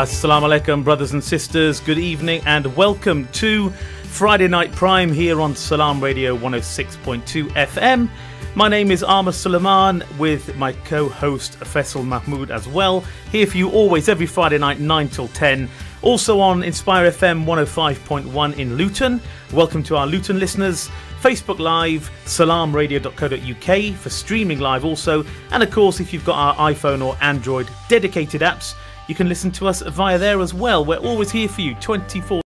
Assalamu alaikum, brothers and sisters. Good evening and welcome to Friday Night Prime here on Salaam Radio 106.2 FM. My name is Salaam with my co-host Faisal Mahmood as well. Here for you always every Friday night 9 till 10. Also on Inspire FM 105.1 in Luton. Welcome to our Luton listeners. Facebook Live, salamradio.co.uk for streaming live also. And of course, if you've got our iPhone or Android dedicated apps, you can listen to us via there as well. We're always here for you, 24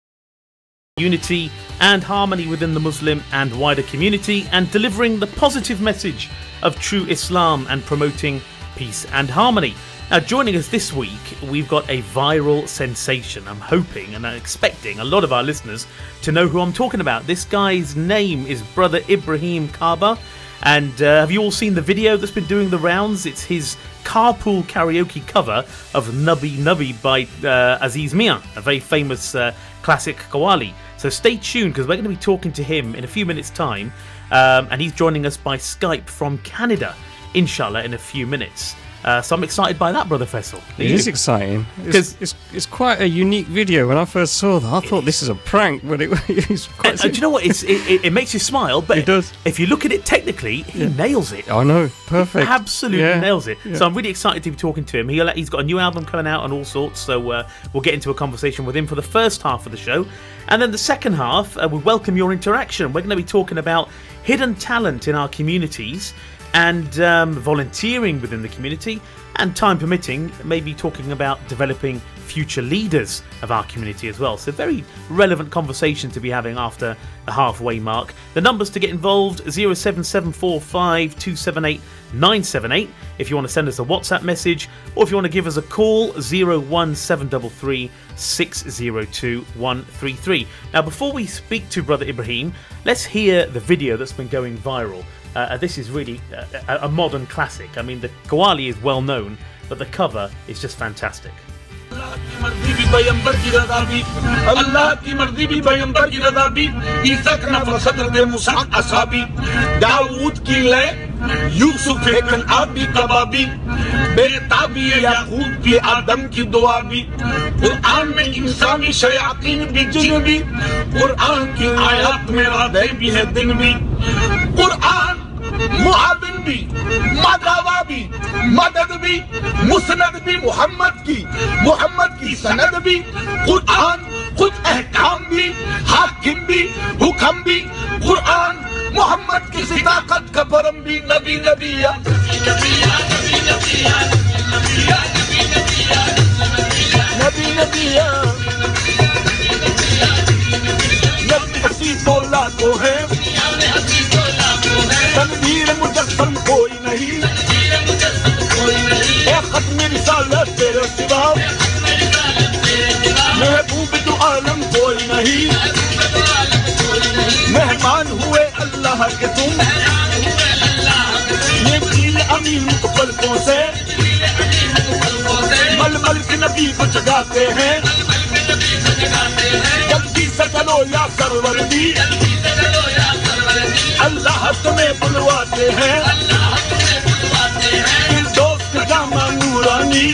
unity and harmony within the Muslim and wider community, and delivering the positive message of true Islam and promoting peace and harmony. Now, joining us this week, we've got a viral sensation. I'm hoping and I'm expecting a lot of our listeners to know who I'm talking about. This guy's name is Brother Ibrahim Kaaba. And have you all seen the video that's been doing the rounds? It's his carpool karaoke cover of Nabi Nabi by Aziz Mian, a very famous classic Qawwali. So stay tuned because we're going to be talking to him in a few minutes' time. And he's joining us by Skype from Canada, inshallah, in a few minutes. So I'm excited by that, Brother Faisal. It is exciting. It's quite a unique video. When I first saw that, I thought this is a prank, but it's quite... do you know what? It makes you smile, but it does. If you look at it technically, he nails it. I know, perfect. He absolutely nails it. Yeah. So I'm really excited to be talking to him. He's got a new album coming out and all sorts, so we'll get into a conversation with him for the first half of the show. And then the second half, we welcome your interaction. We're going to be talking about hidden talent in our communities, and volunteering within the community, and time permitting, maybe talking about developing future leaders of our community as well. So very relevant conversation to be having after the halfway mark. The numbers to get involved, 07745 278 978 if you want to send us a WhatsApp message, or if you want to give us a call, 01733 602 133. Now, before we speak to Brother Ibrahim, let's hear the video that's been going viral. This is really a modern classic. I mean, the Qawwali is well known, but the cover is just fantastic. Yusuf एकन आबी कबाबी बेताबी याकूब की आदम की दुआ भी कुरान में इंसानी शयातीन भी जिन भी कुरान की आयत में रातें भी है दिन भी कुरान मुआविन भी मदावा भी मदद भी मुसनद भी मोहम्मद की सनद भी कुरान खुद अहकाम भी हाकिम भी हुक्म भी कुरान मोहम्मद की सिदाकत का परम भी नबी नबिया नबी नबिया नबी हसी तोला को है तनवीर मुजस्सम कोई नहीं ए खत्म रिसालत तेरे सिवा महबूब दो आलम कोई नहीं मेहमान हुए अल्लाह के तुम ये दिल अमीन को पलकों से मलमल के नबी को जगाते हैं जल्दी से चलो या सरवरदी अल्लाह तुम्हें बुलवाते हैं दोस्त जामा नूरानी.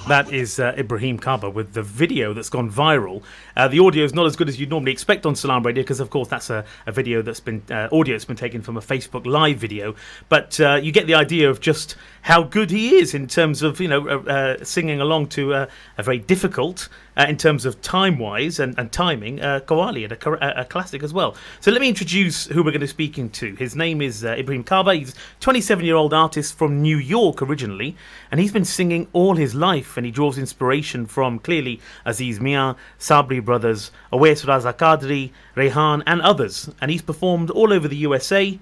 That is Ibrahim Kaaba with the video that's gone viral. The audio is not as good as you'd normally expect on Salaam Radio because, of course, that's a video that's been audio that's been taken from a Facebook Live video. But you get the idea of just how good he is in terms of singing along to a very difficult, in terms of time-wise and timing, Qawwali, and a classic as well. So let me introduce who we're going to be speaking to. His name is Ibrahim Kaaba. He's a 27-year-old artist from New York originally, and he's been singing all his life. And he draws inspiration from, clearly, Aziz Mian, Sabri Brothers, Awais Raza Qadri, Rehan and others. And he's performed all over the USA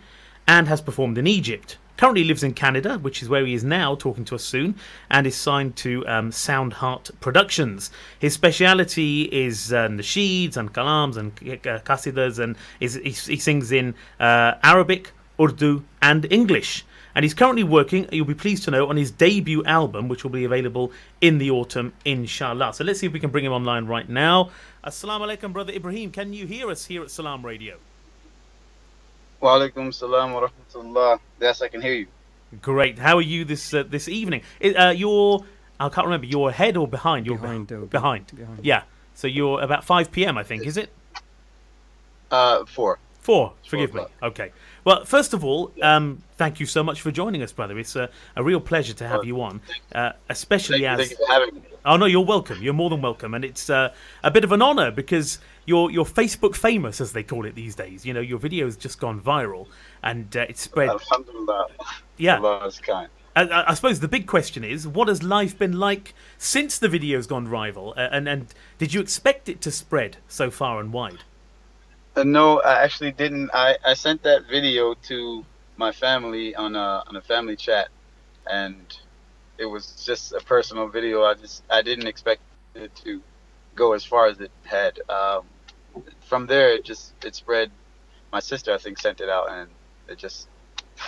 and has performed in Egypt. Currently lives in Canada, which is where he is now, talking to us soon, and is signed to Sound Heart Productions. His speciality is nasheeds and kalams and qasidas, and he sings in Arabic, Urdu and English. And he's currently working, you'll be pleased to know, on his debut album, which will be available in the autumn, inshallah. So let's see if we can bring him online right now. Assalamu alaikum, Brother Ibrahim. Can you hear us here at Salaam Radio? Wa alaikum salam wa rahmatullah. Yes, I can hear you. Great. How are you this evening? You're I can't remember. You're ahead or behind? You're Behind. behind. Behind. Yeah. So you're about 5 p.m. I think. Is it? 4. 4. Forgive me. o'clock. Okay. Well, first of all, thank you so much for joining us, brother. It's a real pleasure to have you on, especially Thank you for having me. Oh no, you're welcome. You're more than welcome, and it's a bit of an honour because you're Facebook famous, as they call it these days. You know, your video's just gone viral, and it's spread. Alhamdulillah. Yeah. Allah is kind. I suppose the big question is, what has life been like since the video's gone viral, and did you expect it to spread so far and wide? No, I actually didn't. I sent that video to my family on a family chat, and it was just a personal video. I didn't expect it to go as far as it had. From there, it spread. My sister, I think, sent it out, and it just,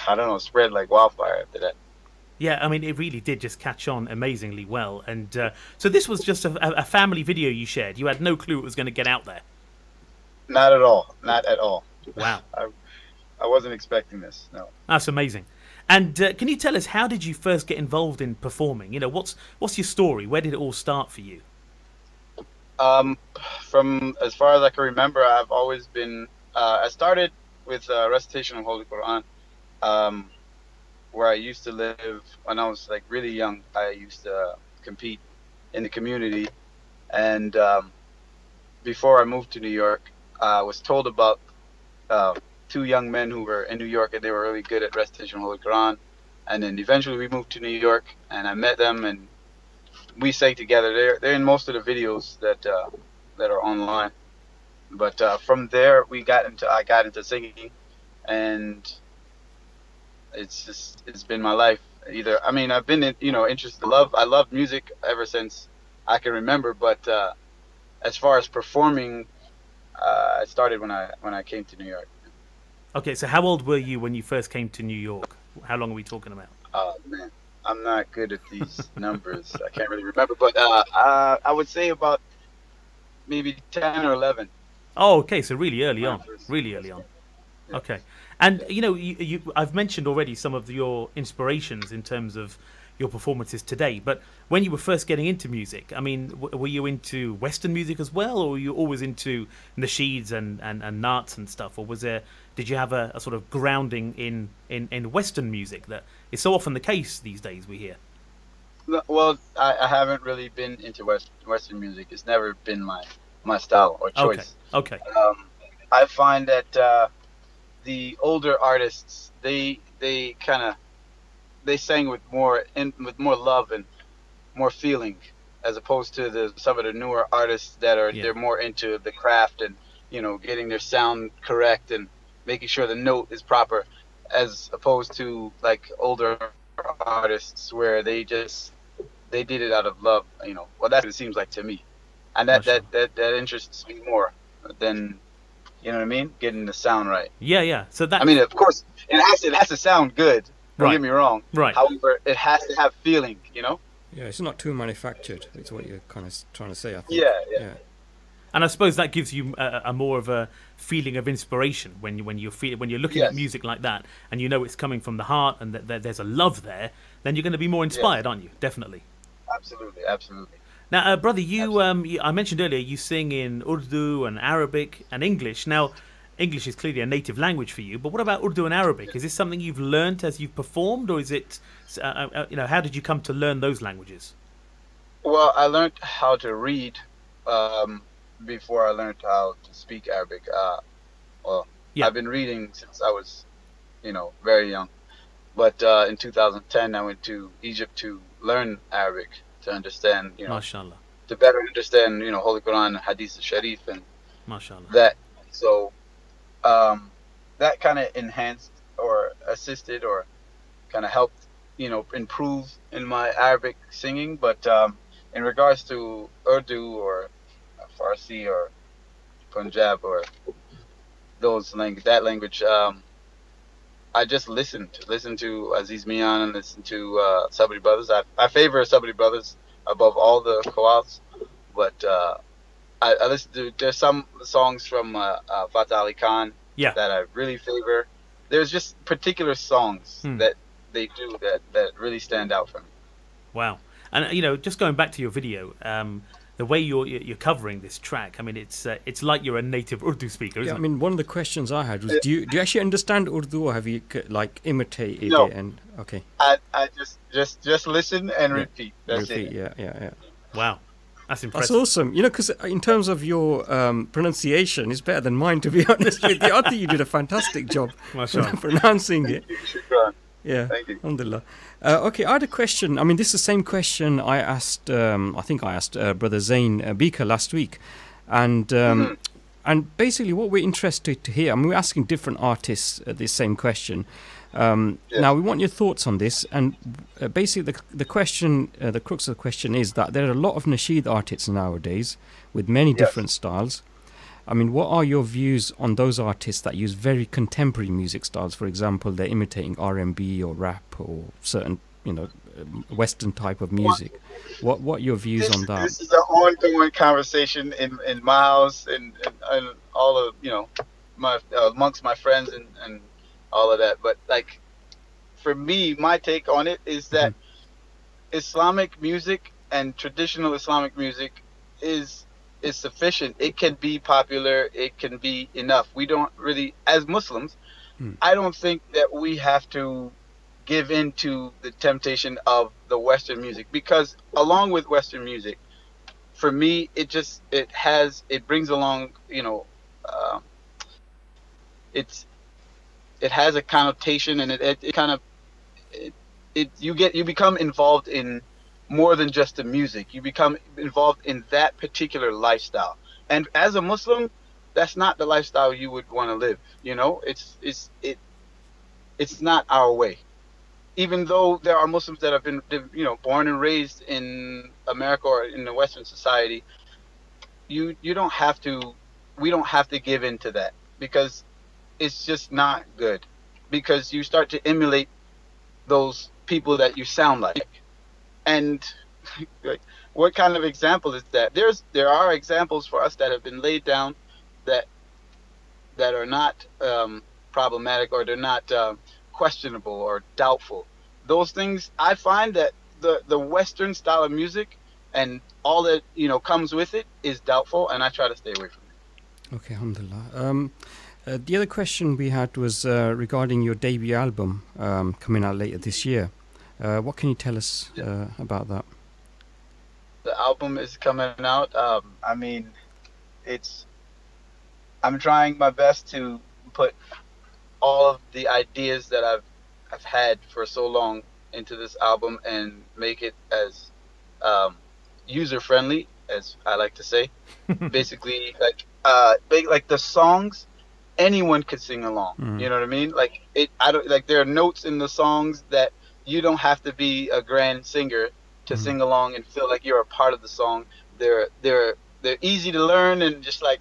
I don't know, spread like wildfire after that. Yeah, I mean, it really did just catch on amazingly well. And so this was just a family video you shared. You had no clue it was going to get out there. Not at all. Not at all. Wow. I wasn't expecting this. No. That's amazing. And can you tell us, how did you first get involved in performing? You know, what's your story? Where did it all start for you? From as far as I can remember, I've always been. I started with recitation of Holy Quran, where I used to live when I was like really young. I used to compete in the community, and before I moved to New York, I was told about 2 young men who were in New York, and they were really good at recitation of Holy Quran. And then eventually we moved to New York, and I met them, and we sang together. They're in most of the videos that are online. But from there, I got into singing, and it's been my life. I've been interested. I love music ever since I can remember. But as far as performing, I started when I came to New York. Okay, so how old were you when you first came to New York? How long are we talking about? Oh man, I'm not good at these numbers. I can't really remember, but I would say about maybe 10 or 11. Oh, okay, so really early on. Really early on. Yeah. Okay. And, you know, I've mentioned already some of your inspirations in terms of your performances today, but when you were first getting into music, I mean, were you into Western music as well, or were you always into nasheeds and naats and stuff, or did you have a sort of grounding in Western music that is so often the case these days, we hear? Well, I haven't really been into Western music. It's never been my style or choice. Okay. I find that the older artists, they sang with more love and more feeling, as opposed to some of the newer artists that are they're more into the craft and getting their sound correct and making sure the note is proper, as opposed to like older artists where they did it out of love. Well, that's what it seems like to me, and that interests me more than, you know what I mean, getting the sound right. Yeah. So that, of course, it has to sound good. Don't get me wrong. Right. However, it has to have feeling. Yeah, it's not too manufactured. It's what you're kind of trying to say, I think. Yeah. And I suppose that gives you a more of a feeling of inspiration when you're looking at music like that, and you know it's coming from the heart, and that there's a love there. Then you're going to be more inspired, aren't you? Definitely. Absolutely. Now, brother, I mentioned earlier you sing in Urdu and Arabic and English. Now, English is clearly a native language for you, but what about Urdu and Arabic? Is this something you've learnt as you've performed, or is it, how did you come to learn those languages? Well, I learned how to read before I learned how to speak Arabic. I've been reading since I was, very young. But in 2010, I went to Egypt to learn Arabic, to understand, Mashallah. To better understand, Holy Quran and Hadith al-Sharif and Mashallah. that. So that kind of enhanced or assisted or kind of helped, improve in my Arabic singing. But in regards to Urdu or Farsi or Punjab or that language, I just listened to Aziz Mian and listen to Sabri Brothers. I favor Sabri Brothers above all the Qawwals, but I listen to, there's some songs from Fatah Ali Khan that I really favor. There's just particular songs that they do that really stand out for me. Wow. And just going back to your video, the way you're covering this track, I mean, it's like you're a native Urdu speaker, isn't it? I mean, one of the questions I had was, do you actually understand Urdu, or have you like imitated No. it? And okay, I just listen and repeat. That's repeat. it. Yeah. Wow, that's impressive. That's awesome. Because in terms of your pronunciation, it's better than mine, to be honest with you. I think you did a fantastic job pronouncing it. Shukran. Yeah, Thank you. alhamdulillah. Okay, I had a question. I mean, this is the same question I asked, I think I asked Brother Zain Bika last week. And and basically what we're interested to hear, I mean, we're asking different artists this same question. Now, we want your thoughts on this. And basically the question, the crux of the question is that there are a lot of nasheed artists nowadays with many different styles. I mean, what are your views on those artists that use very contemporary music styles? For example, they're imitating R&B or rap or certain, Western type of music. What are your views on that? This is an ongoing conversation in my house and all of my amongst my friends and all of that. But like, for me, my take on it is that Islamic music and traditional Islamic music is sufficient. It can be popular. It can be enough. We don't really, as Muslims, I don't think that we have to give in to the temptation of the Western music, because along with Western music, for me, it brings along, it has a connotation, and you become involved in more than just the music. You become involved in that particular lifestyle. And as a Muslim, that's not the lifestyle you would want to live. It's not our way. Even though there are Muslims that have been, born and raised in America or in the Western society, we don't have to give in to that, because it's just not good. Because you start to emulate those people that you sound like. And like, what kind of example is that? There are examples for us that have been laid down that are not problematic, or they're not questionable or doubtful. Those things, I find that the Western style of music and all that comes with it is doubtful, and I try to stay away from it. Okay, alhamdulillah. The other question we had was regarding your debut album coming out later this year. What can you tell us about that? The album is coming out. I mean, I'm trying my best to put all of the ideas that I've had for so long into this album and make it as user friendly as I like to say. Basically, like the songs, anyone could sing along. You know what I mean? There are notes in the songs that you don't have to be a grand singer to sing along and feel like you're a part of the song. They're easy to learn, and just like,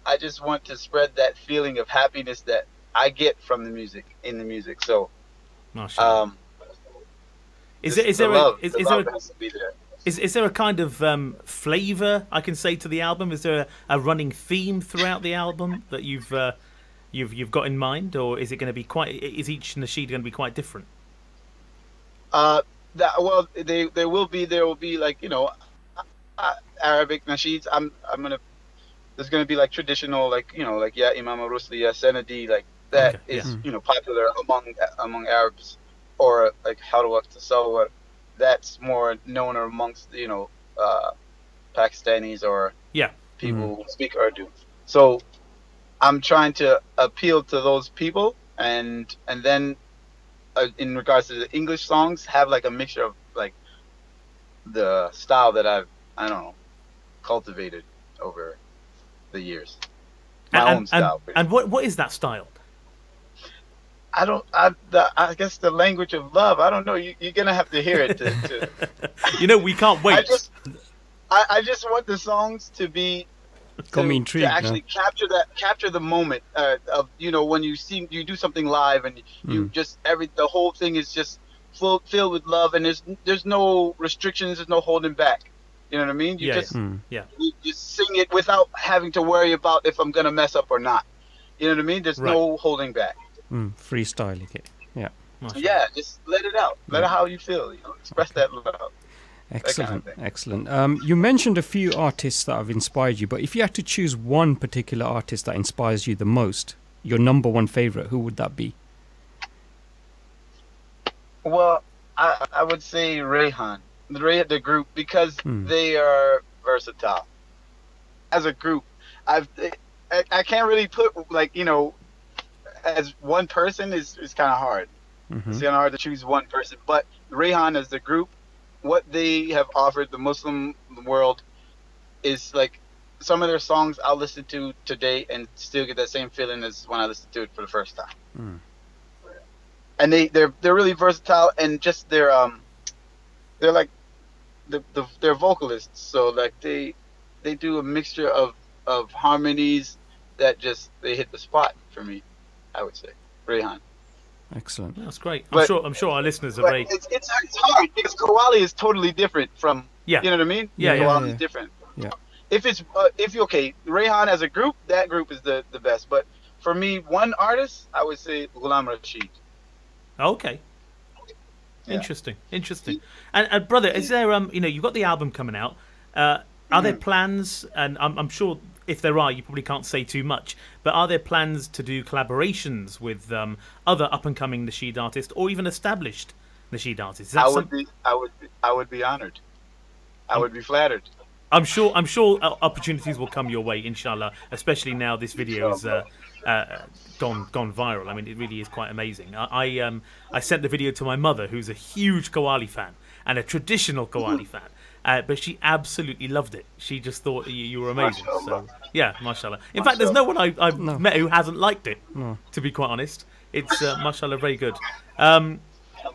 I just want to spread that feeling of happiness that I get from the music in the music. So, is there a kind of flavor I can say to the album? Is there a running theme throughout the album that you've got in mind, or is it going to be is each nasheed going to be quite different? There will be like Arabic nasheeds. There's gonna be like traditional, like Ya Imam Rusli, Ya Sanadi, like that is popular among Arabs, or like Harwat Tasawwur, that's more known amongst Pakistanis or people who speak Urdu. So I'm trying to appeal to those people, and then in regards to the English songs, have like a mixture of like the style that I've cultivated over the years. My own style. And what is that style? I guess the language of love. I don't know. You're gonna have to hear it. We can't wait. I just want the songs to be to actually capture the moment of when you do something live, and you just the whole thing is just filled with love, and there's no restrictions, there's no holding back. You know what I mean? You just sing it without having to worry about if I'm gonna mess up or not. You know what I mean? There's no holding back. Freestyling it. Yeah. Yeah, just let it out. Let it how you feel. Express that love. Excellent, thing. excellent. You mentioned a few artists that have inspired you, but if you had to choose one particular artist that inspires you the most, your number one favorite, who would that be? Well, I would say Rayhan, the group, because they are versatile. As a group, I can't really put like, you know, as one person is kind of hard. It's kind of hard to choose one person. But Rayhan as the group, what they have offered the Muslim world is like some of their songs I'll listen to today and still get that same feeling as when I listened to it for the first time. And they're really versatile, and just they're like they're vocalists, so like they do a mixture of harmonies that just they hit the spot for me, I would say. Rayhan. Excellent. That's great. But- I'm sure our listeners are But very. it's hard because Qawwali is totally different from, Yeah. you know what I mean? Yeah, yeah. Qawwali is different. Yeah. If you okay, Rayhan as a group, that group is the best. But for me, one artist, I would say Ghulam Rashid. Okay. Yeah. Interesting. And brother, is there you know, you've got the album coming out. Are there plans? And I'm sure if there are, you probably can't say too much. But are there plans to do collaborations with other up and coming nasheed artists or even established nasheed artists? Is that I would be honored. I would be flattered. I'm sure opportunities will come your way, inshallah. Especially now this video is gone viral. I mean, it really is quite amazing. I sent the video to my mother, who's a huge Qawwali fan and a traditional Qawwali fan. But she absolutely loved it. She just thought you were amazing. So yeah, mashallah. In fact, there's no one I've met who hasn't liked it. To be quite honest, it's mashallah very good.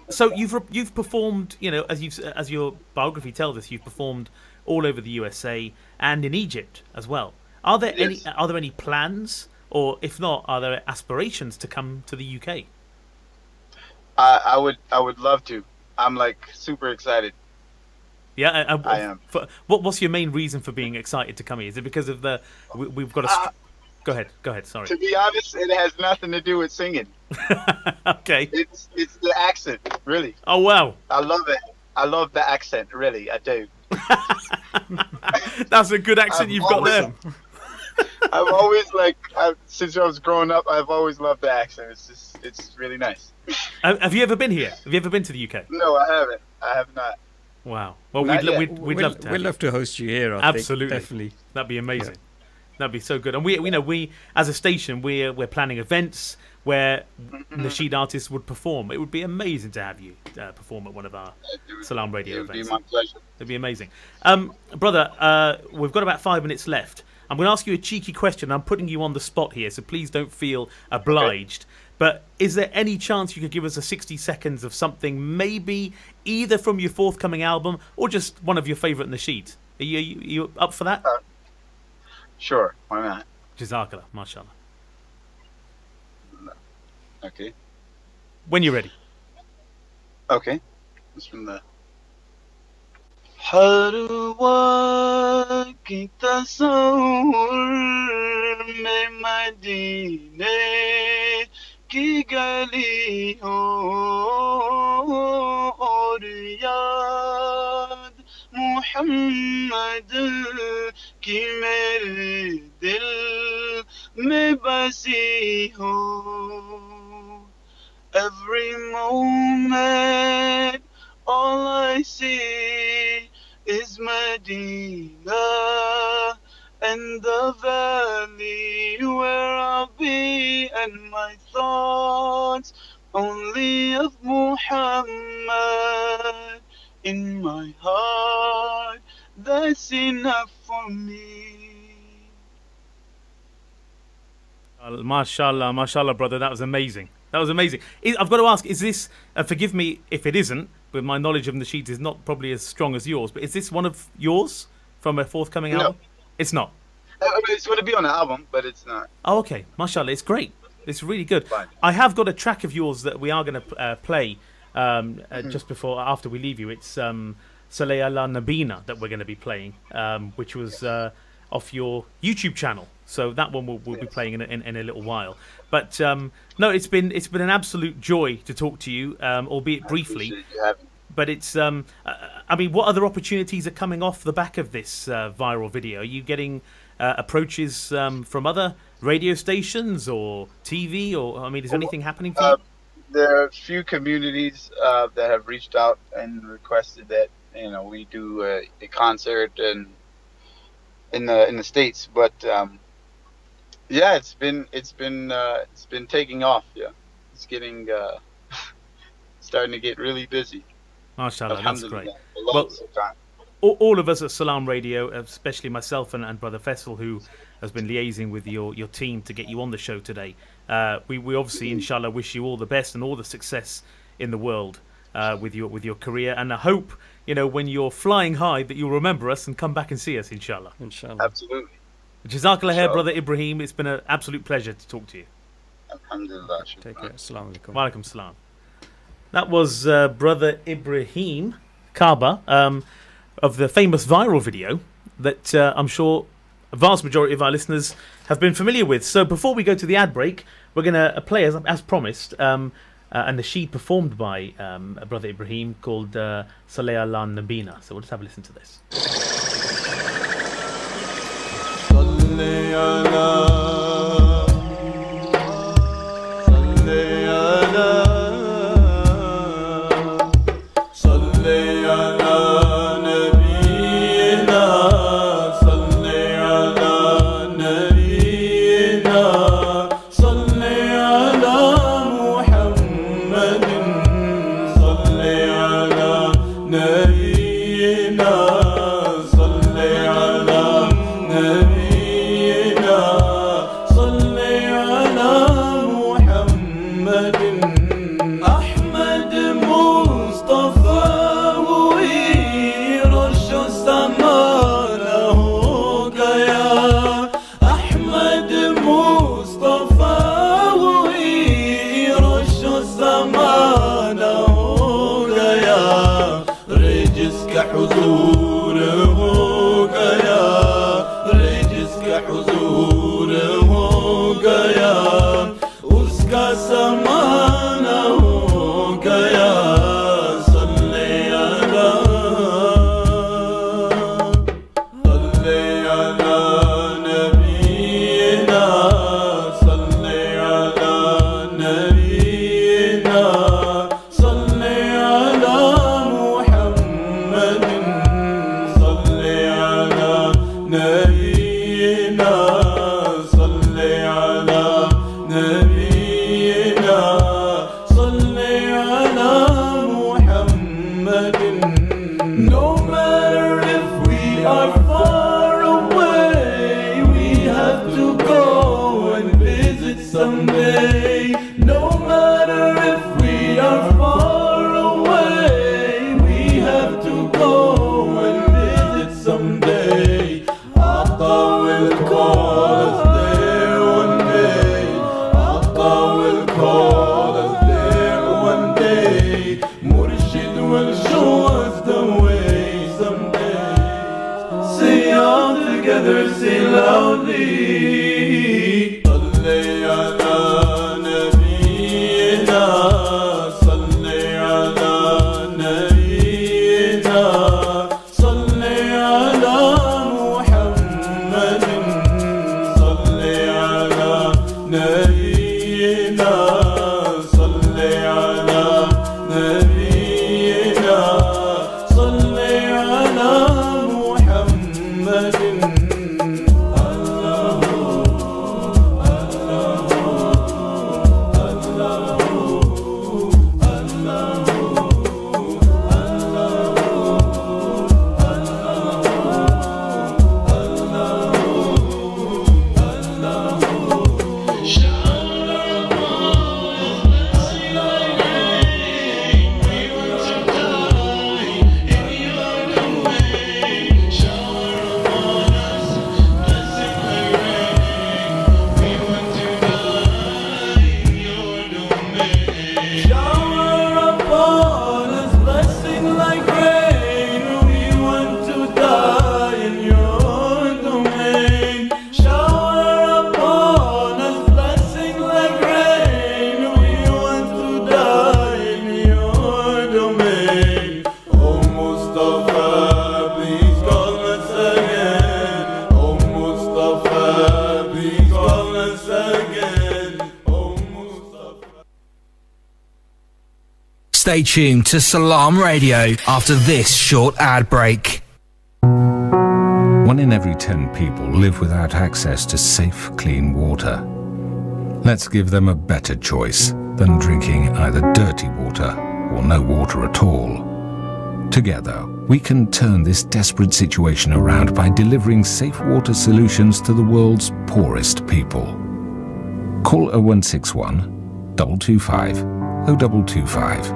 So you've performed, you know, as your biography tells us, you've performed all over the USA and in Egypt as well. Are there any plans, or if not, are there aspirations to come to the UK? I would love to. I'm like super excited. Yeah, I am. What's your main reason for being excited to come here? Is it because of we've got a? Go ahead. Sorry. To be honest, it has nothing to do with singing. Okay. It's the accent, really. Oh wow. I love it. I love the accent, really. I do. That's a good accent you've got there. I've always since I was growing up, I've always loved the accent. It's really nice. Have you ever been here? Have you ever been to the UK? No, I haven't. I have not. Wow. Well, Not yet. we'd love to. We'd love to host you here. I Absolutely. think, definitely. That'd be amazing. That'd be so good. And we as a station, we're planning events where nasheed artists would perform. It would be amazing to have you perform at one of our Salaam radio It would events. be my pleasure. It'd be amazing. Brother, we've got about 5 minutes left. I'm going to ask you a cheeky question. I'm putting you on the spot here, so please don't feel obliged. Okay. But is there any chance you could give us a 60 seconds of something, maybe either from your forthcoming album or just one of your favourite nasheed? Are you up for that? Sure, why not? Jazakallah, mashallah. Okay. When you're ready. Okay. It's from the हर वक्त की तस्वीर में मदीने की गली हो और याद मोहम्मद की मेरे दिल में बसी हो every moment all I see is Medina and the valley where I'll be and my thoughts only of Muhammad in my heart. That's enough for me. Mashallah, mashallah, brother. That was amazing. That was amazing. I've got to ask, is this, forgive me if it isn't, but my knowledge of nasheed is not probably as strong as yours, but is this one of yours from a forthcoming album? It's not. It's going to be on the album, but it's not. Oh, okay. Mashallah, it's great. It's really good. Fine. I have got a track of yours that we are going to play just after we leave you. It's Saleh ala Nabina that we're going to be playing, which was off your YouTube channel. So that one we'll be playing in a little while. But no, it's been an absolute joy to talk to you, albeit briefly. but it's I mean, what other opportunities are coming off the back of this viral video? Are you getting approaches from other radio stations or TV, or I mean, is anything happening for you? There are a few communities that have reached out and requested that we do a concert and in the States, but yeah, it's been taking off. Yeah, it's getting starting to get really busy. MashaAllah, that's great. Well, all of us at Salaam Radio, especially myself and Brother Faisal, who has been liaising with your team to get you on the show today, we obviously, inshallah, wish you all the best and all the success in the world with your career. And I hope, when you're flying high, that you'll remember us and come back and see us, inshallah. Inshallah. Absolutely. Jazakallah khair, Brother Ibrahim. It's been an absolute pleasure to talk to you. Alhamdulillah. Take care. Assalamu alaikum. Wa alaikum salam. That was Brother Ibrahim Kaaba of the famous viral video that I'm sure a vast majority of our listeners have been familiar with. So before we go to the ad break, we're going to play, as promised, a nasheed performed by Brother Ibrahim called Salaam Nabina. So we'll just have a listen to this. Stay tuned to Salaam Radio after this short ad break. 1 in every 10 people live without access to safe, clean water. Let's give them a better choice than drinking either dirty water or no water at all. Together, we can turn this desperate situation around by delivering safe water solutions to the world's poorest people. Call 0161 225 0225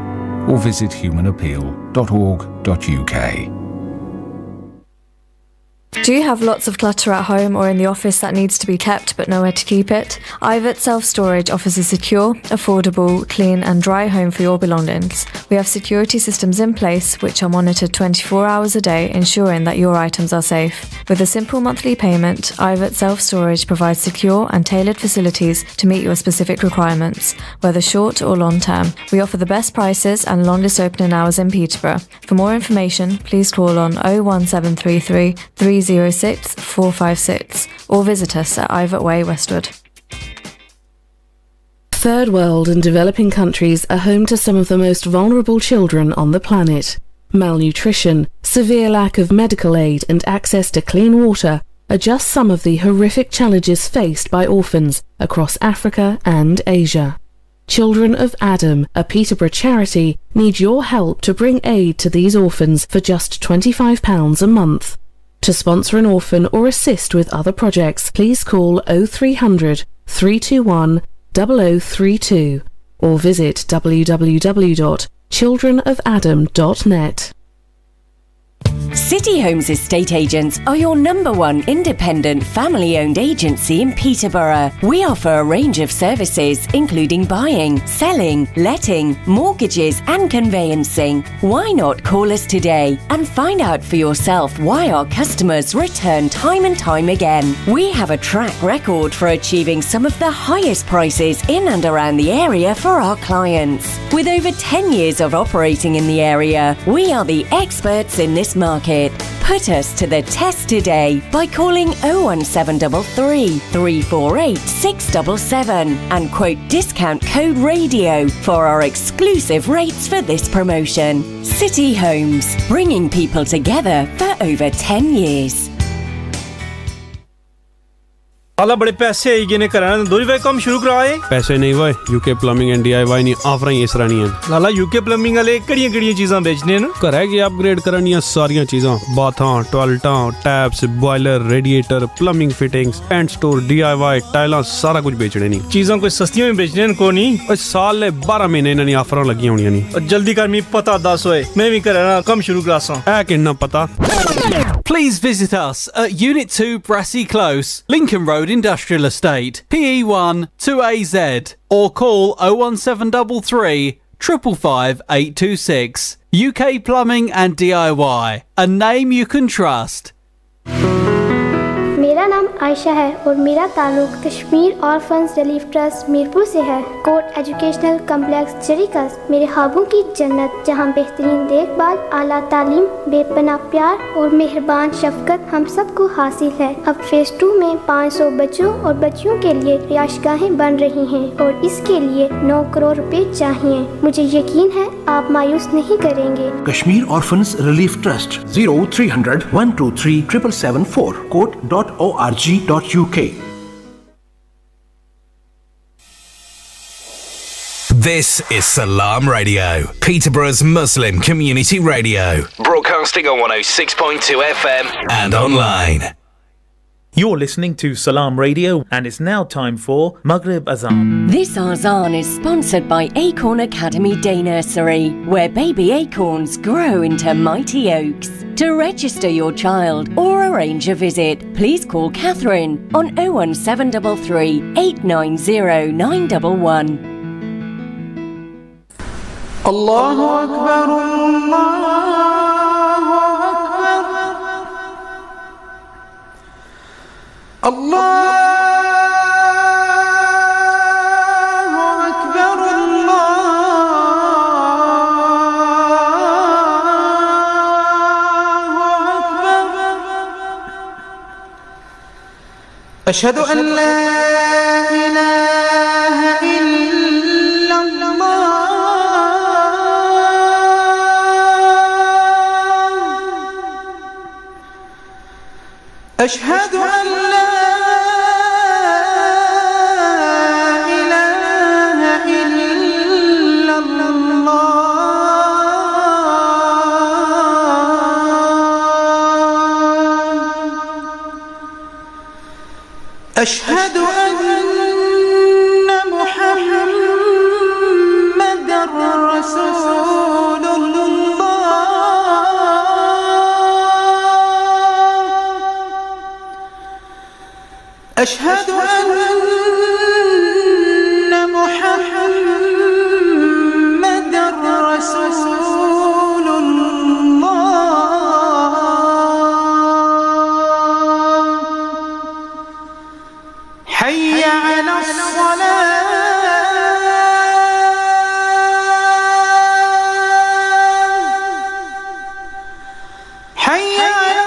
or visit humanappeal.org.uk. Do you have lots of clutter at home or in the office that needs to be kept but nowhere to keep it? Ivet Self-Storage offers a secure, affordable, clean and dry home for your belongings. We have security systems in place which are monitored 24 hours a day, ensuring that your items are safe. With a simple monthly payment, Ivet Self-Storage provides secure and tailored facilities to meet your specific requirements, whether short or long term. We offer the best prices and longest opening hours in Peterborough. For more information, please call on 01733 306 456 or visit us at Ivet Way, Westwood. Third world and developing countries are home to some of the most vulnerable children on the planet. Malnutrition, severe lack of medical aid and access to clean water are just some of the horrific challenges faced by orphans across Africa and Asia. Children of Adam, a Peterborough charity, need your help to bring aid to these orphans for just £25 a month. To sponsor an orphan or assist with other projects, please call 0300 321 0032 or visit www.childrenofadam.net. City Homes Estate Agents are your #1 independent family-owned agency in Peterborough. We offer a range of services including buying, selling, letting, mortgages and conveyancing. Why not call us today and find out for yourself why our customers return time and time again. We have a track record for achieving some of the highest prices in and around the area for our clients. With over 10 years of operating in the area, we are the experts in this market. Put us to the test today by calling 01733 348 677 and quote discount code RADIO for our exclusive rates for this promotion. City Homes, bringing people together for over 10 years. आला बड़े पैसे आई गए ने कराना दो भाई काम शुरू कराए पैसे नहीं भाई यूके प्लम्बिंग एंड डीआईवाई नहीं ऑफर ही इस रानी है लाला यूके प्लम्बिंग वाले कड़ियां चीजां बेचने न घर है कि अपग्रेड करनियां सारियां चीजां बाथां टॉयलेटां taps boiler radiator plumbing fittings paint store DIY टाइलां सारा कुछ बेचने नहीं चीजां कोई सस्तियां में बेचने न को नहीं और साल ले 12 महीने इन्हां ऑफरां लगी होणियां नहीं और जल्दी कर मी पता दस होए मैं भी कराना काम शुरू करासां है किन्ना पता Please visit us at Unit 2 Brassey Close, Lincoln Road Industrial Estate, PE1 2AZ, or call 01733 555 826. UK Plumbing and DIY, a name you can trust. मेरा नाम आयशा है और मेरा ताल्लुक Kashmir orphans relief trust Mirpur से है। कोर्ट एजुकेशनल कम्प्लेक्स जरीकस मेरे ख्वाबों की जन्नत, जहां बेहतरीन देखभाल, आला तालीम, बेपनाह प्यार और मेहरबान शफकत हम सबको हासिल है। अब फेज 2 में 500 बच्चों और बच्चियों के लिए रिहायशगाहें बन रही हैं और इसके लिए 9 करोड़ रुपए चाहिए। मुझे यकीन है आप मायूस नहीं करेंगे। Kashmir orphans relief trust 0300 123 774 court.org.uk. This is Salaam Radio, Peterborough's Muslim community radio, broadcasting on 106.2 FM and online. You're listening to Salaam Radio, and it's now time for Maghrib Azan. This Azan is sponsored by Acorn Academy Day Nursery, where baby acorns grow into mighty oaks. To register your child or arrange a visit, please call Catherine on 01733 890 911. Allahu Akbar, Allahu Akbar, Allahu Akbar, أشهد أن لا إله إلا الله أشهد أن لا إله إلا الله أشهد أن محمدًا رسول الله أشهد أن محمدًا رسول الله حي على الصلاة حي على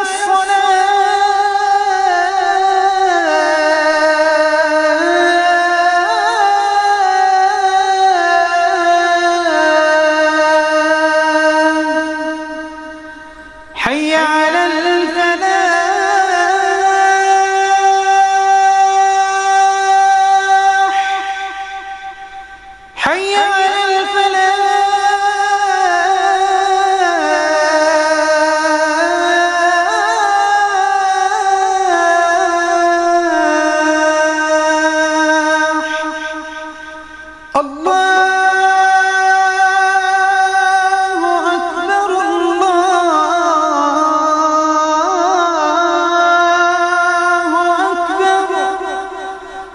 حي على الفلاح حي على الفلاح الله أكبر الله أكبر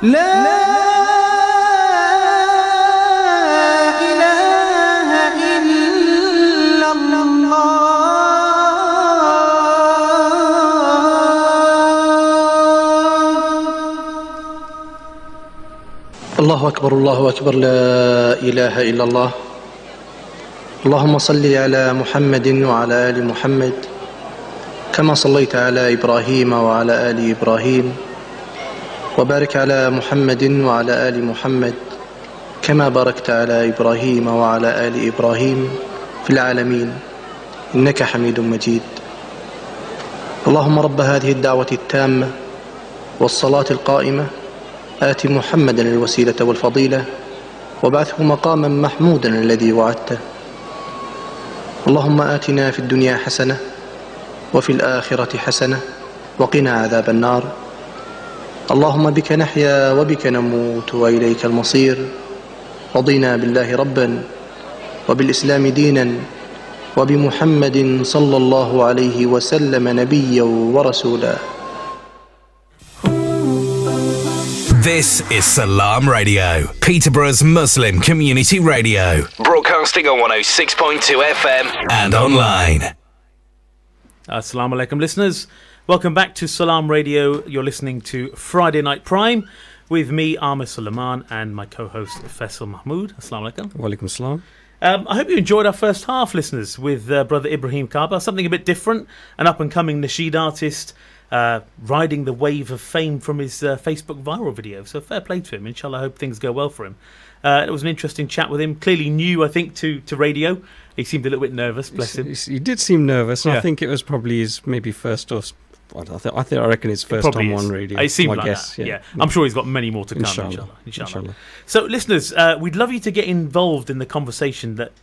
لا إله إلا الله الله أكبر الله أكبر لا إله إلا الله. اللهم صل على محمد وعلى آل محمد كما صليت على إبراهيم وعلى آل إبراهيم وبارك على محمد وعلى آل محمد كما باركت على إبراهيم وعلى آل إبراهيم في العالمين إنك حميد مجيد. اللهم رب هذه الدعوة التامة والصلاة القائمة آت محمدا الوسيلة والفضيلة وابعثه مقاما محمودا الذي وعدته. اللهم آتنا في الدنيا حسنة وفي الآخرة حسنة وقنا عذاب النار. اللهم بك نحيا وبك نموت وإليك المصير. رضينا بالله ربا وبالإسلام دينا وبمحمد صلى الله عليه وسلم نبيا ورسولا. This is Salaam Radio, Peterborough's Muslim community radio, broadcasting on 106.2 FM and online. Assalamu alaikum, listeners. Welcome back to Salaam Radio. You're listening to Friday Night Prime with me, Ahmed Suleiman, and my co-host Faisal Mahmood. Assalamu alaikum. Walaikum salam. I hope you enjoyed our first half, listeners, with brother Ibrahim Kaaba. Something a bit different, an up-and-coming nasheed artist, riding the wave of fame from his Facebook viral video. So fair play to him. Inshallah, I hope things go well for him. It was an interesting chat with him. Clearly new, I think, to radio. He seemed a little bit nervous, bless him. He did seem nervous. And Yeah. I think it was probably his maybe first or... I reckon his first time on radio. It seemed my like guess, that. Yeah. I'm sure he's got many more to come, inshallah. So, listeners, we'd love you to get involved in the conversation that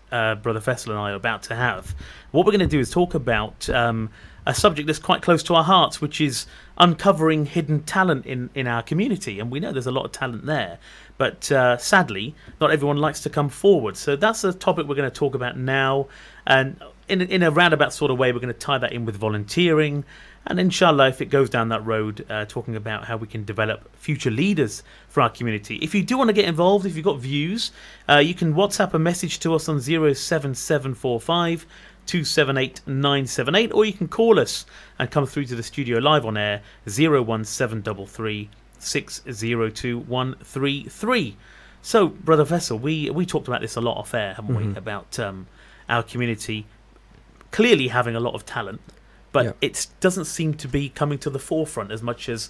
Brother Faisal and I are about to have. What we're going to do is talk about a subject that's quite close to our hearts, which is uncovering hidden talent in our community. And we know there's a lot of talent there. But sadly, not everyone likes to come forward. So that's a topic we're going to talk about now. And in a roundabout sort of way, we're going to tie that in with volunteering. And inshallah, if it goes down that road, talking about how we can develop future leaders for our community. If you do want to get involved, if you've got views, you can WhatsApp a message to us on 07745 278 978, or you can call us and come through to the studio live on air 01733 602 133. So, Brother Faisal, we talked about this a lot off air, haven't we? About our community clearly having a lot of talent, but it doesn't seem to be coming to the forefront as much as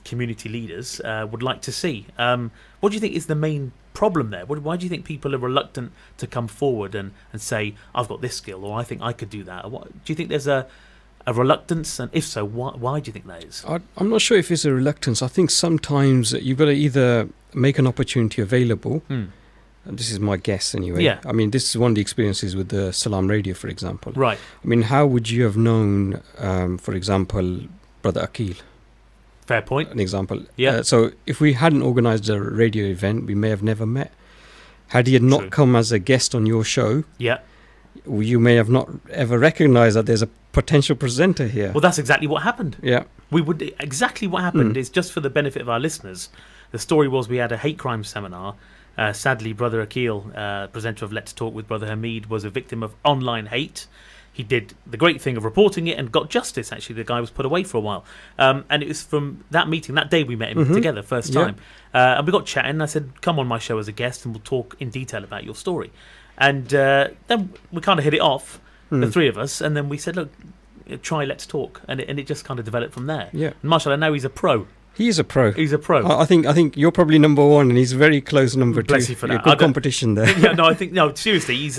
community leaders would like to see. What do you think is the main problem there? Why do you think people are reluctant to come forward and say, I've got this skill, or I think I could do that? Or do you think there's a a reluctance? And if so, why do you think that is? I'm not sure if it's a reluctance. I think sometimes you've got to either make an opportunity available. And this is my guess anyway. Yeah. I mean, this is one of the experiences with the Salaam radio, for example. Right. I mean, how would you have known, for example, Brother Akil? Fair point. An example. Yeah. So if we hadn't organised a radio event, we may have never met. Had he had not come as a guest on your show, you may have not ever recognised that there's a potential presenter here. Well, that's exactly what happened. Yeah. Exactly what happened is, just for the benefit of our listeners, the story was we had a hate crime seminar. Sadly, Brother Akil, presenter of Let's Talk with Brother Hamid, was a victim of online hate. He did the great thing of reporting it and got justice. Actually, the guy was put away for a while. And it was from that meeting, that day we met him together, first time. And we got chatting, and I said, come on my show as a guest and we'll talk in detail about your story. And then we kind of hit it off, the three of us, and then we said, look, try Let's Talk. And it just kind of developed from there. Yeah. And mashallah, now he's a pro. He is a pro. He's a pro. I think you're probably number one, and he's very close number two. Bless you for that. Good competition there. No, seriously, he's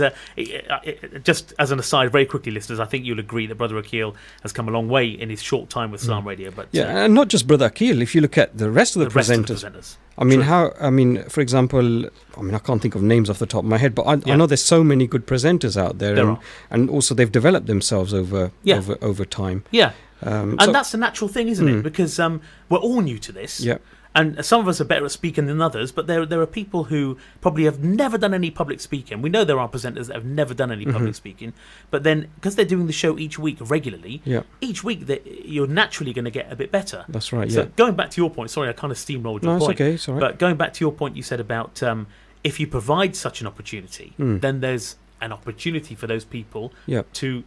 just as an aside, very quickly, listeners. I think you'll agree that Brother Akil has come a long way in his short time with Salaam Radio. But and not just Brother Akil. If you look at the rest of the presenters. I mean, for example, I can't think of names off the top of my head, but I know there's so many good presenters out there, and also they've developed themselves over time. Yeah. And that's a natural thing, isn't it? Because we're all new to this. Yeah. And some of us are better at speaking than others, but there are people who probably have never done any public speaking. We know there are presenters that have never done any public speaking, but then because they're doing the show each week regularly, each week you're naturally going to get a bit better. That's right. So going back to your point, sorry, I kind of steamrolled your point. No, it's okay. It's all right. But going back to your point, you said about if you provide such an opportunity, then there's an opportunity for those people to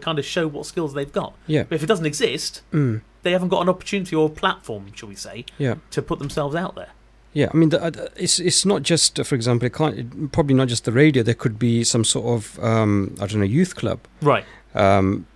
kind of show what skills they've got. Yeah. But if it doesn't exist, they haven't got an opportunity or a platform, shall we say, to put themselves out there. Yeah, I mean, it's not just, for example, probably not just the radio. There could be some sort of, youth club. Right.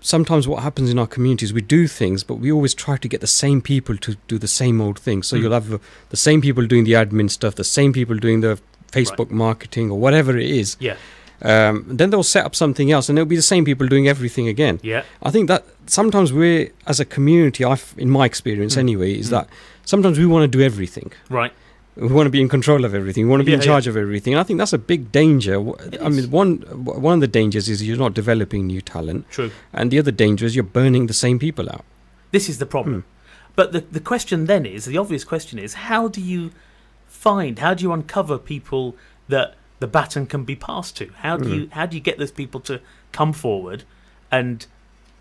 Sometimes what happens in our communities, we do things, but we always try to get the same people to do the same old thing. So you'll have the same people doing the admin stuff, the same people doing the Facebook marketing or whatever it is. Yeah. Then they'll set up something else, and it'll be the same people doing everything again. Yeah. I think that sometimes we're, as a community, in my experience anyway, is that sometimes we want to do everything. Right. We want to be in control of everything. We want to be in charge of everything. And I think that's a big danger. I mean, one of the dangers is you're not developing new talent. True. And the other danger is you're burning the same people out. This is the problem. But the question then is, the obvious question is, how do you uncover people that the baton can be passed to? How do you get those people to come forward, and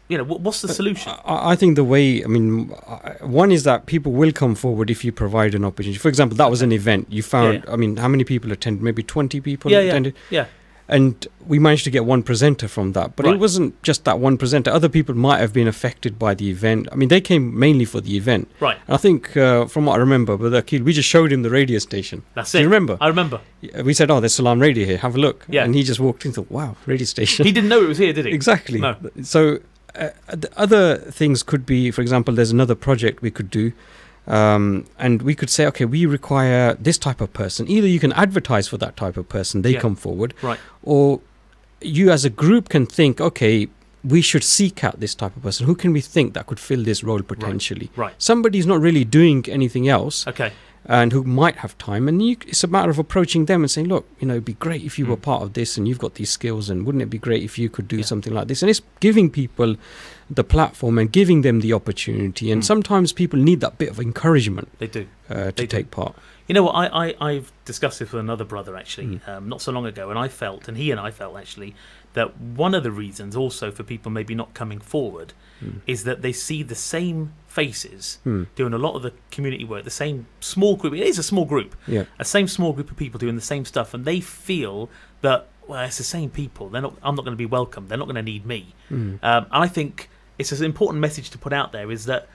what's the solution? I think the way, one is that people will come forward if you provide an opportunity. For example, that was an event you found. I mean, how many people attended? Maybe 20 people attended. Yeah. And we managed to get one presenter from that. But it wasn't just that one presenter. Other people might have been affected by the event. I mean, they came mainly for the event. Right. And I think, from what I remember, Brother Akil, we just showed him the radio station. That's Do you remember? I remember. We said, there's Salaam Radio here. Have a look. Yeah. And he just walked in and thought, wow, radio station. He didn't know it was here, did he? Exactly. No. So the other things could be, for example, there's another project we could do. And we could say, okay, we require this type of person. Either you can advertise for that type of person, they come forward. Right. Or you as a group can think, okay, we should seek out this type of person. Who can we think that could fill this role potentially? Right. Somebody who's not really doing anything else. Okay. And who might have time. And it's a matter of approaching them and saying, look, it'd be great if you were part of this and you've got these skills, and wouldn't it be great if you could do something like this? And it's giving people the platform and giving them the opportunity. And sometimes people need that bit of encouragement. They do. To take part. You know what, I've discussed this with another brother actually, not so long ago, and he and I felt actually that one of the reasons also for people maybe not coming forward is that they see the same faces doing a lot of the community work, the same small group. It is a small group, a same small group of people doing the same stuff, and they feel that, well, it's the same people. I'm not going to be welcome. They're not going to need me. I think it's an important message to put out there, is that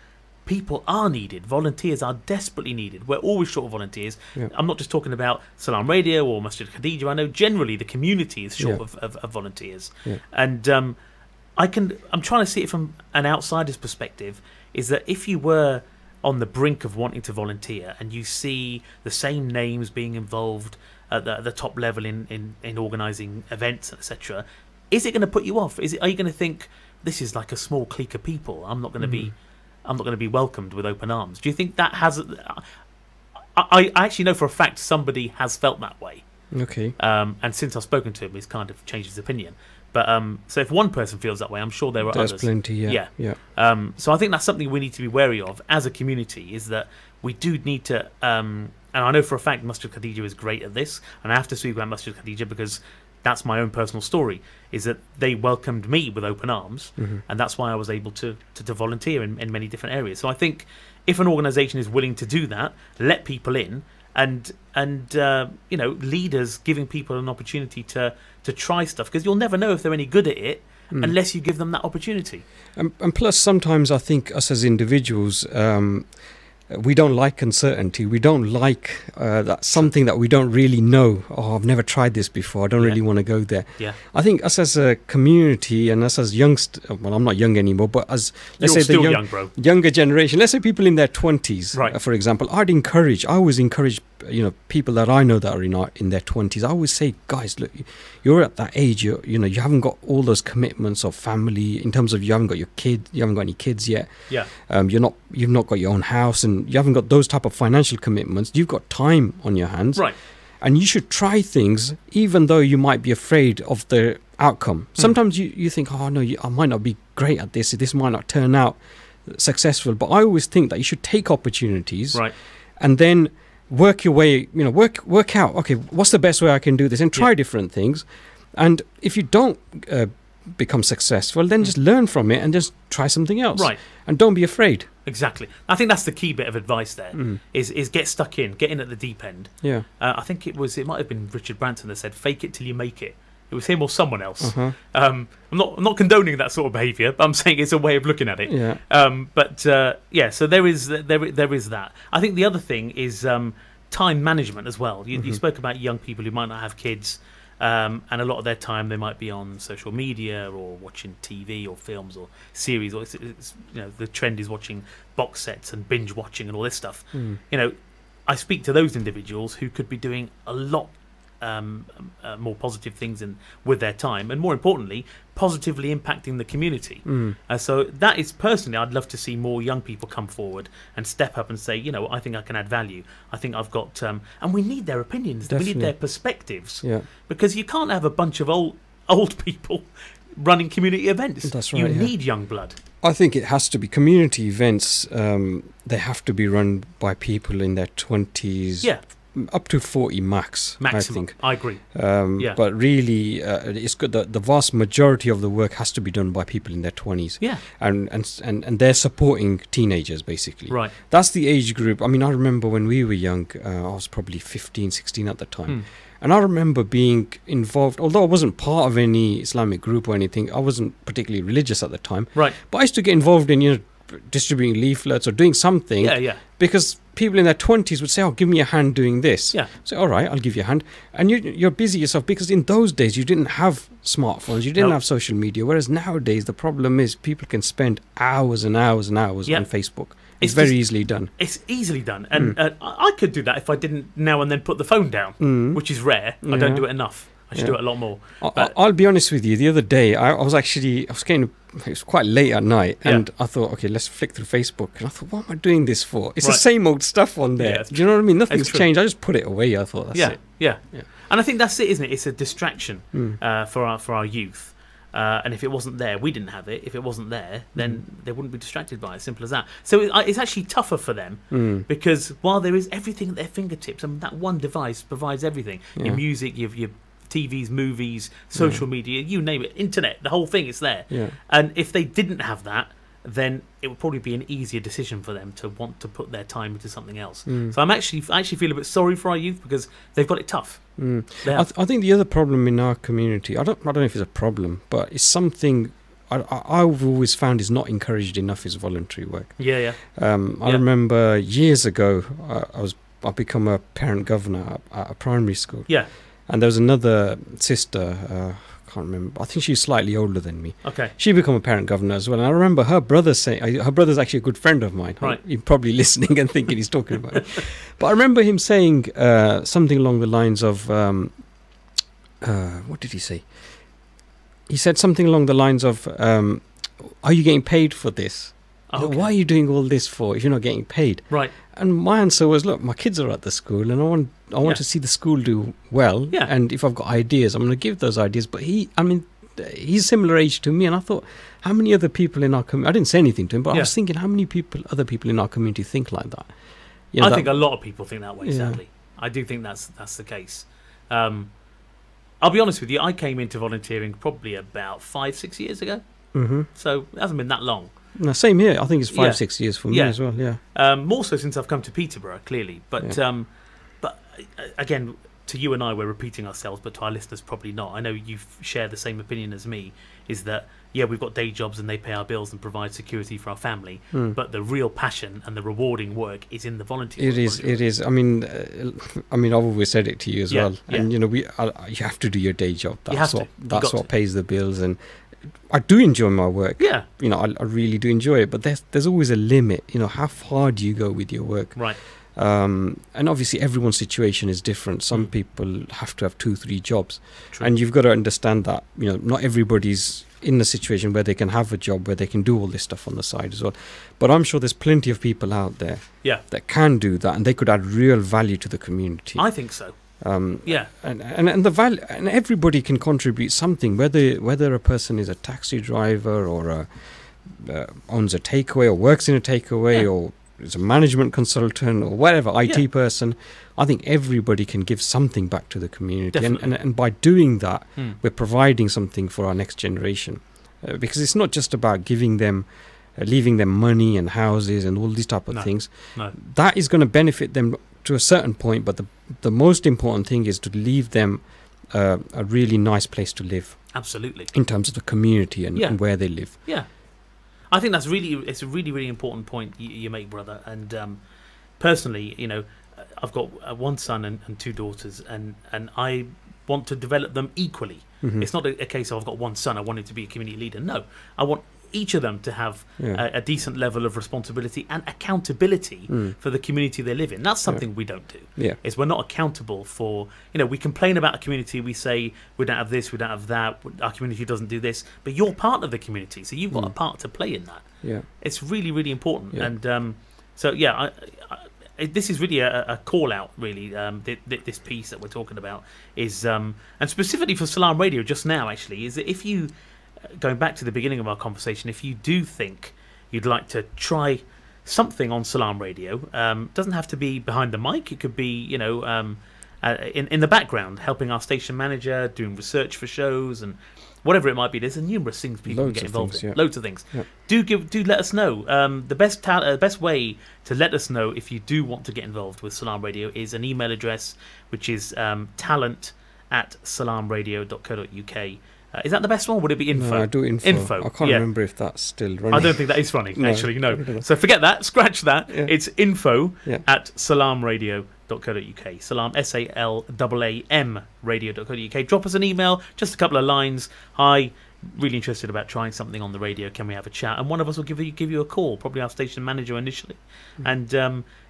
people are needed. Volunteers are desperately needed. We're always short of volunteers. I'm not just talking about Salaam Radio or Masjid Khadija. I know generally the community is short of volunteers. And I'm trying to see it from an outsider's perspective, is that if you were on the brink of wanting to volunteer and you see the same names being involved at the top level in organising events, etc., is it going to put you off? Are you going to think, this is like a small clique of people. I'm not going to be welcomed with open arms. Do you think that has? I actually know for a fact somebody has felt that way. Okay. And since I've spoken to him, he's kind of changed his opinion. But so if one person feels that way, I'm sure there are others. There's plenty. Yeah. So I think that's something we need to be wary of as a community. Is that we do need to. And I know for a fact Masjid Khadija is great at this, and I have to speak about Masjid Khadija because that's my own personal story, is that they welcomed me with open arms, and that's why I was able to volunteer in many different areas. So I think if an organisation is willing to do that, let people in, and leaders giving people an opportunity to try stuff, because you'll never know if they're any good at it unless you give them that opportunity. And plus, sometimes I think us as individuals, we don't like uncertainty. We don't like that something that we don't really know. Oh, I've never tried this before. I don't really want to go there. Yeah. I think us as a community and us as youngsters, well, I'm not young anymore, but as let's say the younger generation, let's say people in their 20s, for example, I always encourage people that I know that are in their 20s. I always say, guys, look, you're at that age. You haven't got all those commitments of family in terms of you haven't got your kid, you haven't got any kids yet. Yeah. You've not got your own house, and you haven't got those type of financial commitments. You've got time on your hands, right? And you should try things, even though you might be afraid of the outcome. Sometimes you think, oh no, I might not be great at this. This might not turn out successful. But I always think that you should take opportunities, right, and then work your way, work out, okay, what's the best way I can do this, and try different things. And if you don't become successful, then just learn from it and just try something else. Right. And don't be afraid. Exactly. I think that's the key bit of advice there, is get stuck in, get in at the deep end. Yeah. I think it might have been Richard Branson that said, fake it till you make it. It was him or someone else. I'm not condoning that sort of behaviour, but I'm saying it's a way of looking at it. Yeah. So there is that. I think the other thing is time management as well. You spoke about young people who might not have kids, and a lot of their time they might be on social media or watching TV or films or series, or the trend is watching box sets and binge watching and all this stuff. I speak to those individuals who could be doing a lot more positive things with their time, and more importantly, positively impacting the community. So that is, personally, I'd love to see more young people come forward and step up and say, I think I can add value. I think I've got, and we need their opinions. Definitely. We need their perspectives. Yeah. Because you can't have a bunch of old people running community events. That's right. You need young blood. I think it has to be community events. They have to be run by people in their 20s. Yeah. Up to 40 maximum, I think. I agree. But really, it's good that the vast majority of the work has to be done by people in their 20s. Yeah. And they're supporting teenagers, basically. Right. That's the age group. I mean, I remember when we were young, I was probably 15, 16 at the time. And I remember being involved, although I wasn't part of any Islamic group or anything, I wasn't particularly religious at the time. Right. But I used to get involved in, distributing leaflets or doing something. Yeah. Because people in their 20s would say, oh, give me a hand doing this. Yeah. So, all right, I'll give you a hand. And you're busy yourself, because in those days you didn't have smartphones, you didn't have social media, whereas nowadays the problem is people can spend hours and hours and hours on Facebook. It's very easily done. It's easily done. And I could do that if I didn't now and then put the phone down, which is rare. I don't do it enough. I should do it a lot more. I'll be honest with you. The other day, I was it was quite late at night, and I thought, okay, let's flick through Facebook. And I thought, what am I doing this for? It's the same old stuff on there. Yeah, do you know what I mean? Nothing's changed. I just put it away. I thought, that's it. Yeah. And I think that's it, isn't it? It's a distraction for our youth. And if it wasn't there, we didn't have it. If it wasn't there, then they wouldn't be distracted by it. Simple as that. So it's actually tougher for them because while there is everything at their fingertips, and that one device provides everything: your music, your TVs, movies, social media, you name it, internet, the whole thing is there. Yeah. And if they didn't have that, then it would probably be an easier decision for them to want to put their time into something else. So I actually feel a bit sorry for our youth because they've got it tough. I think the other problem in our community, I don't know if it's a problem, but it's something I've always found is not encouraged enough, is voluntary work. I remember years ago, I become a parent governor at a primary school. Yeah. And there was another sister, I can't remember, I think she's slightly older than me. Okay. She became a parent governor as well. And I remember her brother saying, her brother's actually a good friend of mine. Right. You're probably listening and thinking he's talking about it. But I remember him saying something along the lines of, what did he say? He said something along the lines of, are you getting paid for this? Okay. Why are you doing all this for if you're not getting paid? Right. And my answer was, look, my kids are at the school, and I want to see the school do well. Yeah. And if I've got ideas, I'm going to give those ideas. But he's similar age to me, and I thought, how many other people in our community? I didn't say anything to him, but I was thinking, how many other people in our community think like that? You know, I think a lot of people think that way. Sadly, I do think that's the case. I'll be honest with you. I came into volunteering probably about 5-6 years ago. Mm-hmm. So it hasn't been that long. No, same here. I think it's 5-6 years for me as well. Yeah. More so since I've come to Peterborough, clearly. But again, to you and I, we're repeating ourselves, but to our listeners, probably not. I know you share the same opinion as me. Is that we've got day jobs and they pay our bills and provide security for our family, but the real passion and the rewarding work is in the volunteer. It is. I mean, I've always said it to you as well. And you have to do your day job. That's what pays the bills. And I do enjoy my work. Yeah. I really do enjoy it. But there's always a limit. How far do you go with your work? Right. And obviously everyone's situation is different. Some people have to have 2-3 jobs. True. And you've got to understand that not everybody's in a situation where they can have a job where they can do all this stuff on the side as well. But I'm sure there's plenty of people out there that can do that, and they could add real value to the community. I think so. And the value, and everybody can contribute something, whether a person is a taxi driver or owns a takeaway or works in a takeaway or is a management consultant or whatever, IT person. I think everybody can give something back to the community. And by doing that, we're providing something for our next generation. Because it's not just about giving them, leaving them money and houses and all these type of things. No. That is going to benefit them to a certain point, but the most important thing is to leave them a really nice place to live. Absolutely. In terms of the community and where they live. Yeah. I think it's a really, really important point you make, brother. And personally, I've got one son and 2 daughters, and I want to develop them equally. Mm-hmm. It's not a case of I've got one son, I want him to be a community leader. No, I want each of them to have a decent level of responsibility and accountability for the community they live in. That's something we don't do. Yeah. Is we're not accountable for, we complain about a community, we say we don't have this, we don't have that, our community doesn't do this, but you're part of the community, so you've got a part to play in that. Yeah. It's really, really important. Yeah. And this is really a call out, really. This piece that we're talking about is, and specifically for Salaam Radio just now, actually, is that if you, going back to the beginning of our conversation, if you do think you'd like to try something on Salaam Radio, doesn't have to be behind the mic. It could be, in the background, helping our station manager, doing research for shows, and whatever it might be. There's numerous things people can get involved in. Loads of things. Yeah. Do let us know. The best way to let us know if you do want to get involved with Salaam Radio is an email address, which is talent@salamradio.co.uk. Is that the best one? Would it be info? No, I do info. I can't remember if that's still running. I don't think that is running, actually, no. So forget that, scratch that. Yeah. It's info@salamradio.co.uk. Salam, SALAAM radio.co.uk. Drop us an email, just a couple of lines. Hi, really interested about trying something on the radio. Can we have a chat? And one of us will give you a call, probably our station manager initially. And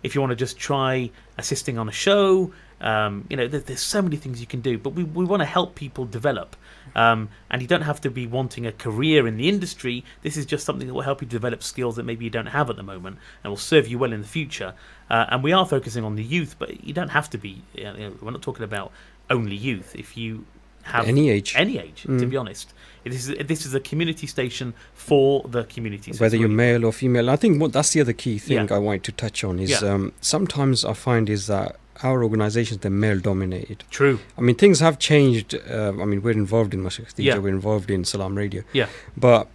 if you want to just try assisting on a show, there's so many things you can do. But we want to help people develop. And you don't have to be wanting a career in the industry. This is just something that will help you develop skills that maybe you don't have at the moment and will serve you well in the future. And we are focusing on the youth, but you don't have to be. We're not talking about only youth. If you have any age, to be honest, this is a community station for the community. So whether you're male or female, I think that's the other key thing I wanted to touch on is sometimes I find is that our organisations, they're male dominated. True. I mean, things have changed. We're involved in Mashayikh Khadija, we're involved in Salaam Radio. Yeah. But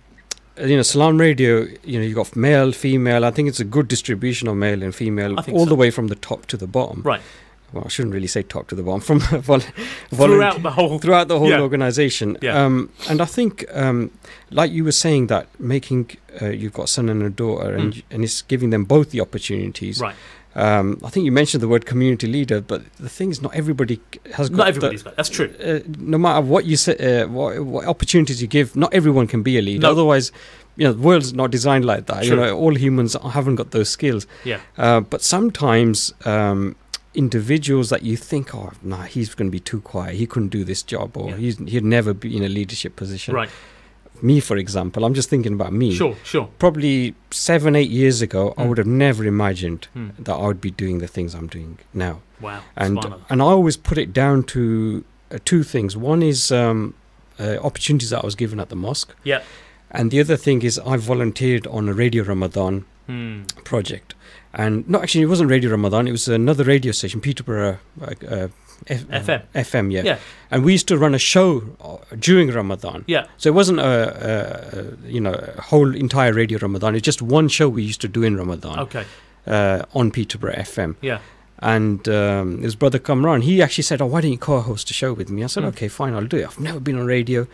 Salaam Radio, you've got male, female. I think it's a good distribution of male and female, all the way from the top to the bottom. Right. Well, I shouldn't really say top to the bottom, from throughout the whole organisation. Yeah. And I think, like you were saying, that making you've got a son and a daughter, and it's giving them both the opportunities. Right. I think you mentioned the word community leader, but the thing is, not everybody has got. Not everybody's got. That's true. No matter what you say, what opportunities you give, not everyone can be a leader. No. Otherwise, the world's not designed like that. True. All humans haven't got those skills. Yeah. But sometimes individuals that you think, he's going to be too quiet. He couldn't do this job, or he'd never be in a leadership position. Right. me, for example, I'm just thinking about me. Sure. Probably 7-8 years ago, I would have never imagined that I would be doing the things I'm doing now. Wow. And I always put it down to two things. One is opportunities that I was given at the mosque. Yeah. And the other thing is I volunteered on a Radio Ramadan project. And no, actually, it wasn't Radio Ramadan. It was another radio station, Peterborough FM, yeah. And we used to run a show during Ramadan. Yeah. So it wasn't a whole entire Radio Ramadan. It's just one show we used to do in Ramadan. Okay. On Peterborough FM. Yeah. And his brother Kamran, he actually said, "Oh, why don't you co-host a show with me?" I said, "Okay, fine, I'll do it. I've never been on radio."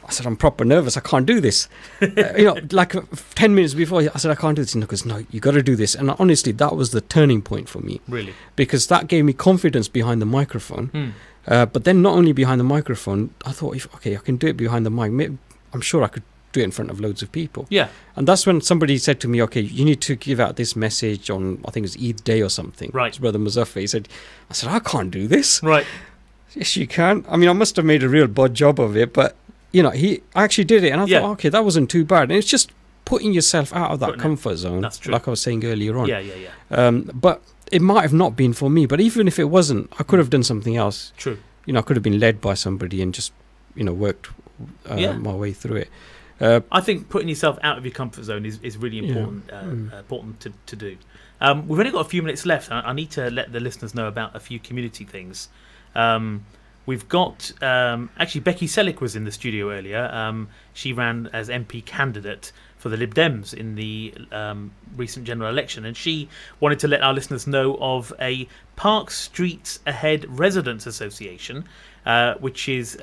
I said, "I'm proper nervous. I can't do this." Like 10 minutes before, I said, "I can't do this." And he goes, "No, you got to do this." And honestly, that was the turning point for me. Really? Because that gave me confidence behind the microphone. But then not only behind the microphone, I thought, I can do it behind the mic. I'm sure I could do it in front of loads of people. Yeah. And that's when somebody said to me, "Okay, you need to give out this message on, I think it's Eid Day or something." Right. His brother Muzaffar, I said, "I can't do this." Right. Yes, you can. I mean, I must have made a real bad job of it, but I actually did it, and I thought, okay, that wasn't too bad. And it's just putting yourself out of that comfort zone. That's true. Like I was saying earlier on. Yeah. But it might have not been for me. But even if it wasn't, I could have done something else. True. I could have been led by somebody and just, worked my way through it. I think putting yourself out of your comfort zone is really important. Important to do. We've only got a few minutes left. I need to let the listeners know about a few community things. We've got actually Becky Selick was in the studio earlier. She ran as MP candidate for the Lib Dems in the recent general election, and she wanted to let our listeners know of a Park Streets Ahead Residents Association, which is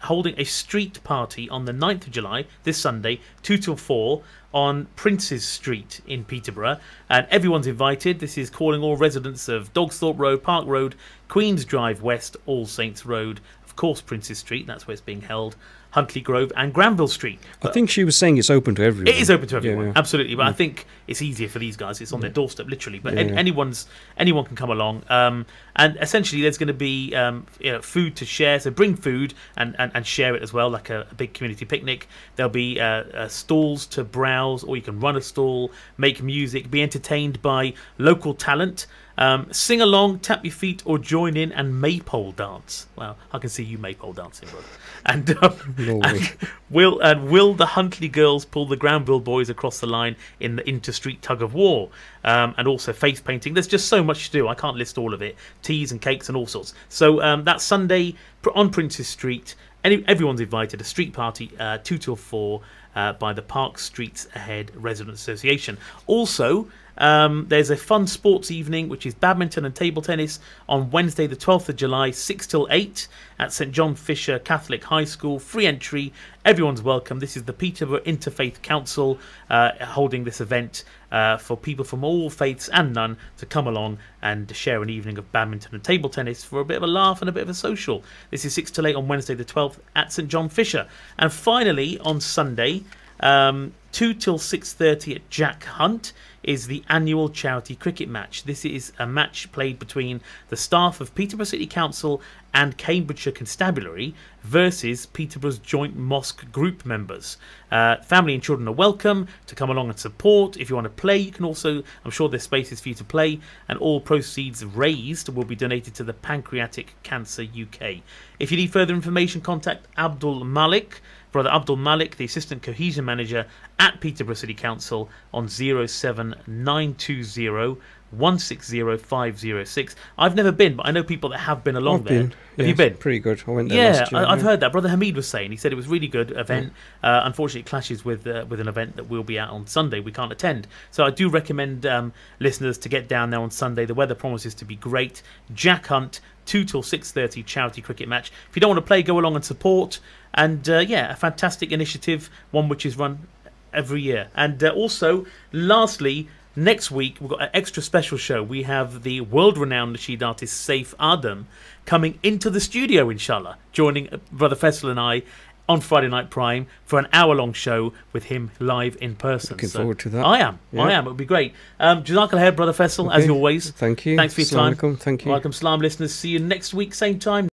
holding a street party on the 9th of July, this Sunday, 2 till 4, on Princes Street in Peterborough, and everyone's invited. This is calling all residents of Dogsthorpe Road, Park Road, Queen's Drive West, All Saints Road, of course Princes Street, that's where it's being held, Huntley Grove and Granville Street. I think she was saying it's open to everyone. It is open to everyone, absolutely. But I think it's easier for these guys. It's on their doorstep, literally. But anyone can come along. And essentially, there's going to be food to share. So bring food and share it as well, like a big community picnic. There'll be stalls to browse, or you can run a stall, make music, be entertained by local talent. Sing along, tap your feet, or join in and maypole dance. Wow, I can see you maypole dancing, brother. And will the Huntley girls pull the Granville boys across the line in the inter-street tug of war? And also face painting. There's just so much to do. I can't list all of it. Teas and cakes and all sorts. So that's Sunday on Princes Street. Everyone's invited. A street party, 2 till 4, by the Park Streets Ahead Residents Association. Also, there's a fun sports evening, which is badminton and table tennis, on Wednesday the 12th of July, 6 till 8 at St John Fisher Catholic High School. Free entry, everyone's welcome. This is the Peterborough Interfaith Council holding this event for people from all faiths and none to come along and share an evening of badminton and table tennis for a bit of a laugh and a bit of a social. This is 6 till 8 on Wednesday the 12th at St John Fisher. And finally, on Sunday, 2 till 6:30 at Jack Hunt is the annual charity cricket match. This is a match played between the staff of Peterborough City Council and Cambridgeshire Constabulary versus Peterborough's joint mosque group members. Family and children are welcome to come along and support. If you want to play, you can also, I'm sure there's spaces for you to play, and all proceeds raised will be donated to the Pancreatic Cancer UK. If you need further information, contact Brother Abdul Malik, the Assistant Cohesion Manager at Peterborough City Council, on 07920 160 506. I've never been, but I know people that have been along there. Have you been? Pretty good. I went there last year. I've heard that. Brother Hamid was saying, he said it was a really good event. Unfortunately, it clashes with an event that we'll be at on Sunday. We can't attend. So I do recommend listeners to get down there on Sunday. The weather promises to be great. Jack Hunt, 2 till 6:30 charity cricket match. If you don't want to play, go along and support. And a fantastic initiative, one which is run every year. And also, lastly, next week we've got an extra special show. We have the world-renowned Nasheed artist Saif Adam coming into the studio, inshallah, joining Brother Faisal and I on Friday Night Prime for an hour-long show with him live in person. Looking forward to that. I am. It would be great. Jazakallah khair, Brother Faisal, as always. Thank you. Thanks for your time. Thank you. Welcome, Salaam listeners. See you next week, same time.